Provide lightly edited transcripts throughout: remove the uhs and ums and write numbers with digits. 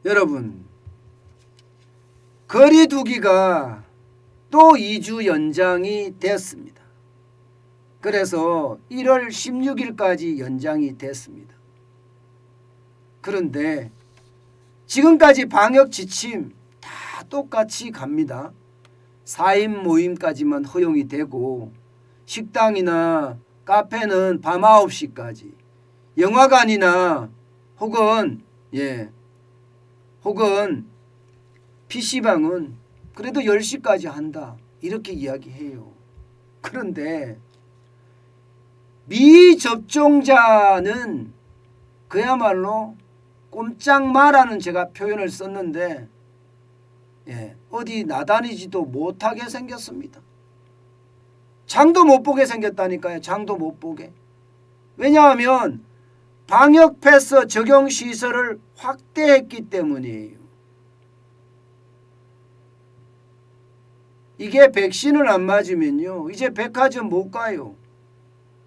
여러분, 거리두기가 또 2주 연장이 됐습니다. 그래서 1월 16일까지 연장이 됐습니다. 그런데 지금까지 방역 지침 다 똑같이 갑니다. 4인 모임까지만 허용이 되고 식당이나 카페는 밤 9시까지, 영화관이나 혹은 PC방은 그래도 10시까지 한다, 이렇게 이야기해요. 그런데 미접종자는 그야말로 꼼짝 마라는 제가 표현을 썼는데 어디 나다니지도 못하게 생겼습니다. 장도 못 보게 생겼다니까요. 장도 못 보게. 왜냐하면 방역 패스 적용 시설을 확대했기 때문이에요. 이게 백신을 안 맞으면요, 이제 백화점 못 가요.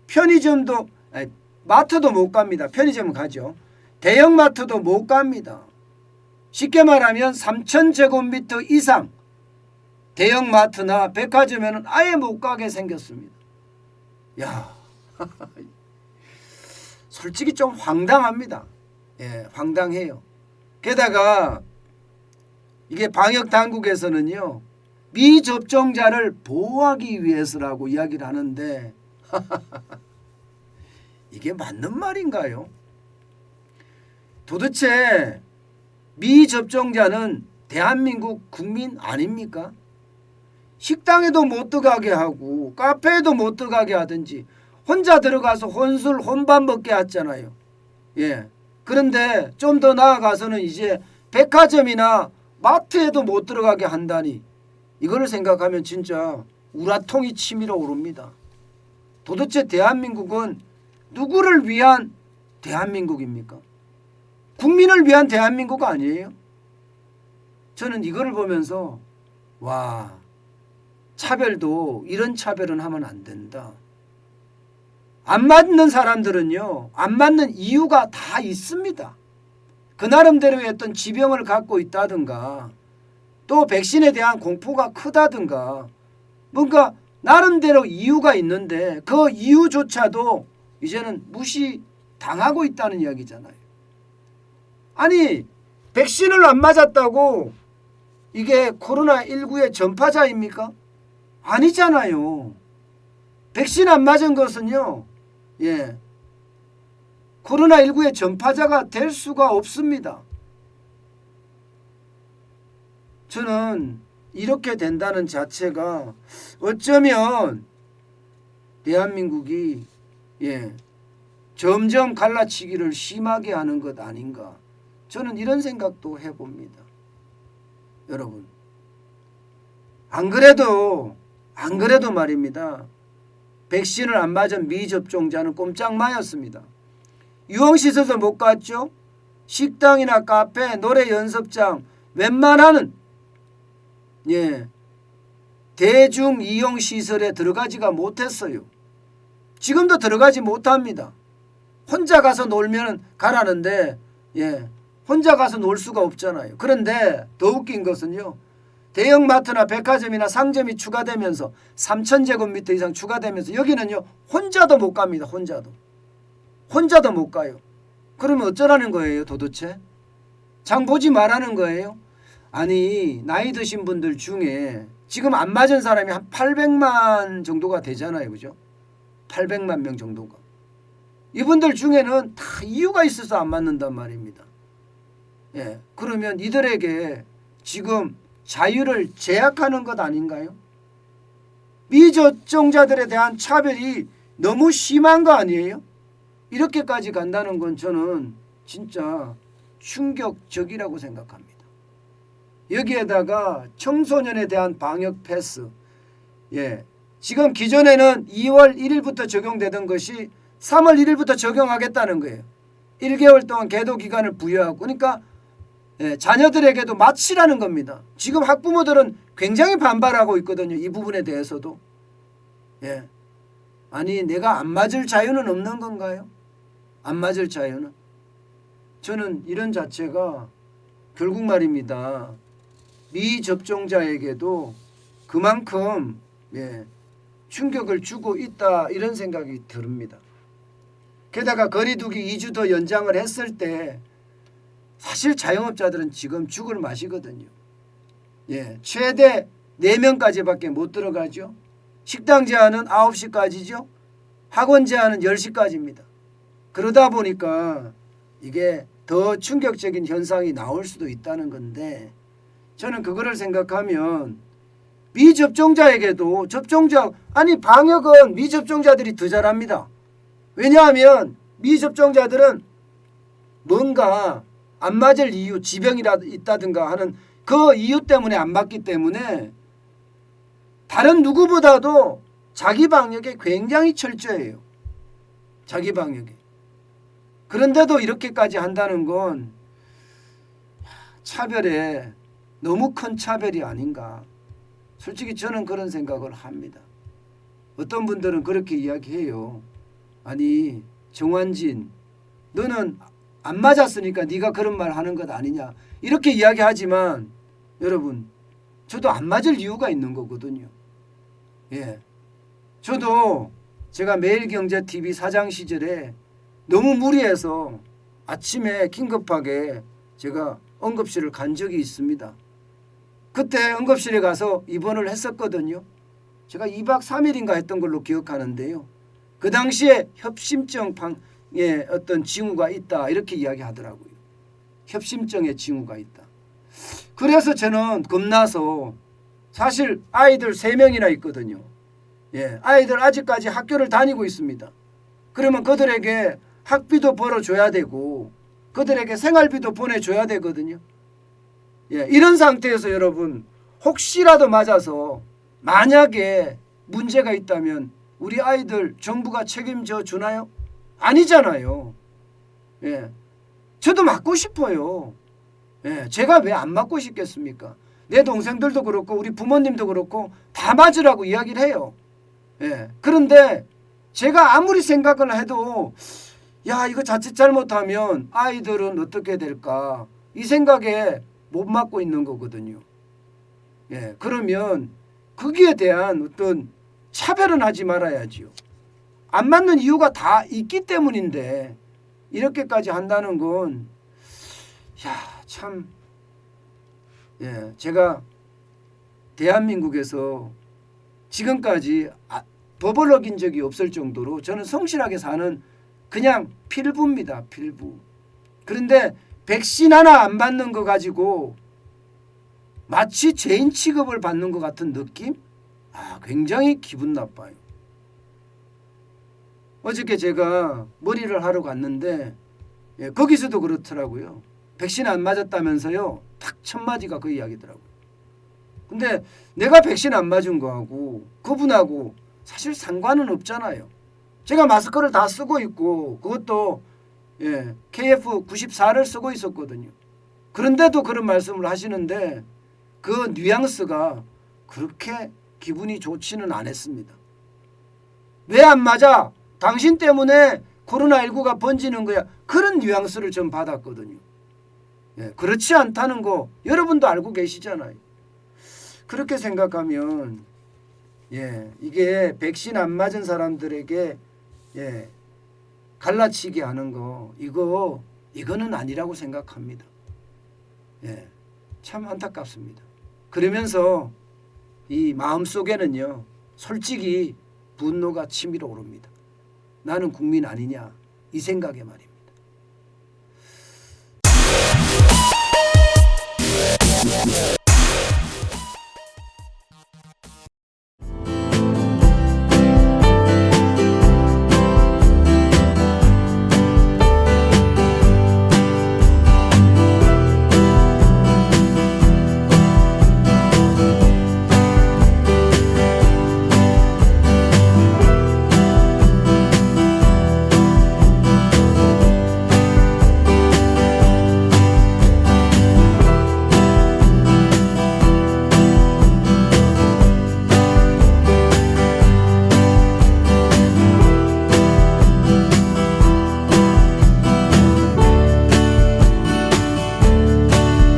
편의점도 마트도 못 갑니다. 편의점은 가죠. 대형마트도 못 갑니다. 쉽게 말하면 3,000제곱미터 이상 대형마트나 백화점에는 아예 못 가게 생겼습니다. 야, 솔직히 좀 황당합니다. 황당해요. 게다가 이게 방역당국에서는요, 미접종자를 보호하기 위해서라고 이야기를 하는데 이게 맞는 말인가요? 도대체 미접종자는 대한민국 국민 아닙니까? 식당에도 못 들어가게 하고 카페에도 못 들어가게 하든지 혼자 들어가서 혼술 혼밥 먹게 했잖아요. 그런데 좀 더 나아가서는 이제 백화점이나 마트에도 못 들어가게 한다니, 이거를 생각하면 진짜 우라통이 치밀어 오릅니다. 도대체 대한민국은 누구를 위한 대한민국입니까? 국민을 위한 대한민국 아니에요? 저는 이거를 보면서 차별도 이런 차별은 하면 안 된다. 안 맞는 사람들은요, 안 맞는 이유가 다 있습니다. 그 나름대로의 어떤 지병을 갖고 있다든가 또 백신에 대한 공포가 크다든가 뭔가 나름대로 이유가 있는데 그 이유조차도 이제는 무시당하고 있다는 이야기잖아요. 아니, 백신을 안 맞았다고 이게 코로나19의 전파자입니까? 아니잖아요. 백신 안 맞은 것은요, 코로나19의 전파자가 될 수가 없습니다. 저는 이렇게 된다는 자체가 어쩌면 대한민국이 점점 갈라치기를 심하게 하는 것 아닌가, 저는 이런 생각도 해봅니다. 여러분, 안 그래도 말입니다. 백신을 안 맞은 미접종자는 꼼짝마였습니다. 유흥시설도 못 갔죠. 식당이나 카페, 노래 연습장, 웬만하는 대중 이용시설에 들어가지가 못했어요. 지금도 들어가지 못합니다. 혼자 가서 놀면 가라는데 혼자 가서 놀 수가 없잖아요. 그런데 더 웃긴 것은요, 대형마트나 백화점이나 상점이 추가되면서 3,000제곱미터 이상 추가되면서 여기는요, 혼자도 못 갑니다. 혼자도 못 가요. 그러면 어쩌라는 거예요 도대체? 장 보지 말라는 거예요? 아니, 나이 드신 분들 중에 지금 안 맞은 사람이 한 800만 정도가 되잖아요. 그죠? 800만 명 정도가. 이분들 중에는 다 이유가 있어서 안 맞는단 말입니다. 그러면 이들에게 지금 자유를 제약하는 것 아닌가요? 미접종자들에 대한 차별이 너무 심한 거 아니에요? 이렇게까지 간다는 건 저는 진짜 충격적이라고 생각합니다. 여기에다가 청소년에 대한 방역 패스, 지금 기존에는 2월 1일부터 적용되던 것이 3월 1일부터 적용하겠다는 거예요. 1개월 동안 계도 기간을 부여하고, 그러니까 자녀들에게도 마치라는 겁니다. 지금 학부모들은 굉장히 반발하고 있거든요. 이 부분에 대해서도. 아니, 내가 안 맞을 자유는 없는 건가요? 안 맞을 자유는? 저는 이런 자체가 결국 말입니다. 미접종자에게도 그만큼 충격을 주고 있다 이런 생각이 듭니다. 게다가 거리두기 2주 더 연장을 했을 때 사실 자영업자들은 지금 죽을 맛이거든요. 최대 4명까지밖에 못 들어가죠. 식당 제한은 9시까지죠. 학원 제한은 10시까지입니다. 그러다 보니까 이게 더 충격적인 현상이 나올 수도 있다는 건데 저는 그거를 생각하면 미접종자에게도 방역은 미접종자들이 더 잘합니다. 왜냐하면 미접종자들은 뭔가 안 맞을 이유, 지병이 있다든가 하는 그 이유 때문에 안 맞기 때문에 다른 누구보다도 자기 방역에 굉장히 철저해요. 자기 방역에. 그런데도 이렇게까지 한다는 건 차별에 너무 큰 차별이 아닌가. 솔직히 저는 그런 생각을 합니다. 어떤 분들은 그렇게 이야기해요. 아니 정환진 너는 안 맞았으니까 네가 그런 말 하는 것 아니냐. 이렇게 이야기하지만 여러분 저도 안 맞을 이유가 있는 거거든요. 저도 제가 매일경제TV 사장 시절에 너무 무리해서 아침에 긴급하게 제가 응급실을 간 적이 있습니다. 그때 응급실에 가서 입원을 했었거든요. 제가 2박 3일인가 했던 걸로 기억하는데요. 그 당시에 협심증의 어떤 징후가 있다 이렇게 이야기하더라고요. 협심증의 징후가 있다. 그래서 저는 겁나서 사실 아이들 3명이나 있거든요. 아이들 아직까지 학교를 다니고 있습니다. 그러면 그들에게 학비도 벌어줘야 되고 그들에게 생활비도 보내줘야 되거든요. 이런 상태에서 여러분 혹시라도 맞아서 만약에 문제가 있다면 우리 아이들 정부가 책임져 주나요? 아니잖아요. 저도 맞고 싶어요. 제가 왜 안 맞고 싶겠습니까? 내 동생들도 그렇고 우리 부모님도 그렇고 다 맞으라고 이야기를 해요. 그런데 제가 아무리 생각을 해도 야 이거 자칫 잘못하면 아이들은 어떻게 될까 이 생각에 못 맞고 있는 거거든요. 그러면 거기에 대한 어떤 차별은 하지 말아야지요. 안 맞는 이유가 다 있기 때문인데 이렇게까지 한다는 건 참 제가 대한민국에서 지금까지 법을 어긴 적이 없을 정도로 저는 성실하게 사는 그냥 필부입니다. 필부. 그런데 백신 하나 안 받는 거 가지고 마치 죄인 취급을 받는 것 같은 느낌? 굉장히 기분 나빠요. 어저께 제가 머리를 하러 갔는데 거기서도 그렇더라고요. 백신 안 맞았다면서요. 딱 첫 마디가 그 이야기더라고요. 근데 내가 백신 안 맞은 거하고 그분하고 사실 상관은 없잖아요. 제가 마스크를 다 쓰고 있고 그것도 KF94를 쓰고 있었거든요. 그런데도 그런 말씀을 하시는데 그 뉘앙스가 그렇게 기분이 좋지는 않았습니다. 왜 안 맞아? 당신 때문에 코로나19가 번지는 거야. 그런 뉘앙스를 좀 받았거든요. 그렇지 않다는 거 여러분도 알고 계시잖아요. 그렇게 생각하면 이게 백신 안 맞은 사람들에게 갈라치기 하는 거 이거는 아니라고 생각합니다. 참 안타깝습니다. 그러면서 이 마음속에는요 솔직히 분노가 치밀어 오릅니다. 나는 국민 아니냐 이 생각에 말입니다.